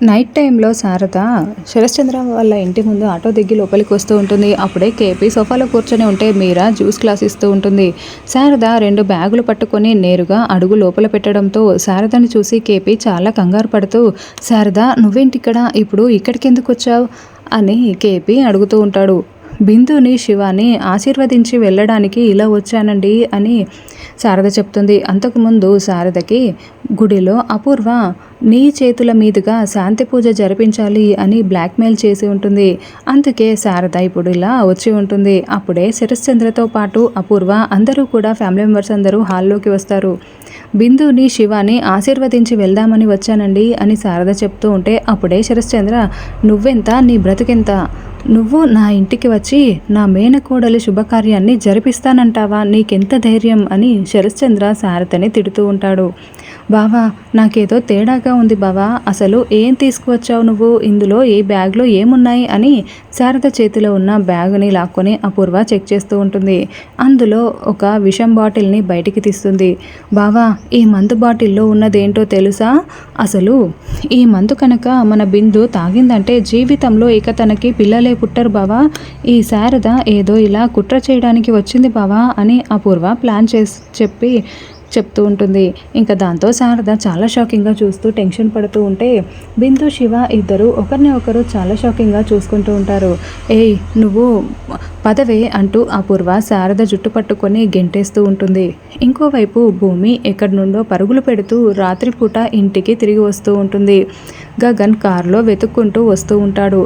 Night టైంలో శారద శరశ్చంద్ర వాళ్ళ ఇంటి ముందు ఆటో దిగి లోపలికి వస్తూ ఉంటుంది. అప్పుడే కేపీ సోఫాలో కూర్చొని ఉంటే మీరా జ్యూస్ గ్లాస్ ఇస్తూ ఉంటుంది. శారద 2 బ్యాగులు పట్టుకొని నేరుగా అడుగు లోపల పెట్టడంతో శారదని చూసి కేపీ చాలా కంగారు పడుతూ, శారద నువ్వేంటిక్కడ, ఇప్పుడు ఇక్కడికెందుకు వచ్చావు అని కేపీ అడుగుతూ ఉంటాడు. బిందుని శివాని ఆశీర్వదించి వెళ్ళడానికి ఇలా వచ్చానండి అని శారద చెప్తుంది. అంతకుముందు శారదకి గుడిలో అపూర్వ నీ చేతుల మీదుగా శాంతి పూజ జరిపించాలి అని బ్లాక్మెయిల్ చేసి ఉంటుంది. అందుకే శారద ఇప్పుడు ఇలా వచ్చి ఉంటుంది. అప్పుడే శరశ్చంద్రతో పాటు అపూర్వ అందరూ కూడా ఫ్యామిలీ మెంబర్స్ అందరూ హాల్లోకి వస్తారు. బిందుని శివాని ఆశీర్వదించి వెళ్దామని వచ్చానండి అని శారద చెప్తూ ఉంటే అప్పుడే శరశ్చంద్ర, నువ్వెంత నీ బ్రతుకెంత, నువ్వు నా ఇంటికి వచ్చి నా మేనకోడలి శుభకార్యాన్ని జరిపిస్తానంటావా, నీకెంత ధైర్యం అని శరశ్చంద్ర శారదని తిడుతూ ఉంటాడు. బావా నాకేదో తేడాగా ఉంది బావా, అసలు ఏం తీసుకువచ్చావు నువ్వు, ఇందులో ఏ బ్యాగ్లో ఏమున్నాయి అని శారద చేతిలో ఉన్న బ్యాగుని లాక్కొని అపూర్వ చెక్ చేస్తూ ఉంటుంది. అందులో ఒక విషం బాటిల్ని బయటికి తీస్తుంది. బావా ఈ మందు బాటిల్లో ఉన్నదేంటో తెలుసా, అసలు ఈ మందు కనుక మన బిందు తాగిందంటే జీవితంలో ఇక తనకి పిల్లలే పుట్టరు బావా, ఈ శారద ఏదో ఇలా కుట్ర చేయడానికి వచ్చింది బావా అని అపూర్వ ప్లాన్ చెప్తూ ఉంటుంది. ఇంకా దాంతో శారద చాలా షాకింగ్గా చూస్తూ టెన్షన్ పడుతూ ఉంటే బిందు శివ ఇద్దరు ఒకరిని ఒకరు చాలా షాకింగ్గా చూసుకుంటూ ఉంటారు. ఏయ్ నువ్వు పదవే అంటూ అపూర్వ శారద జుట్టు పట్టుకొని గెంటేస్తూ ఉంటుంది. ఇంకోవైపు భూమి ఎక్కడి నుండో పరుగులు పెడుతూ రాత్రిపూట ఇంటికి తిరిగి వస్తూ ఉంటుంది. గగన్ కారులో వెతుక్కుంటూ వస్తూ ఉంటాడు.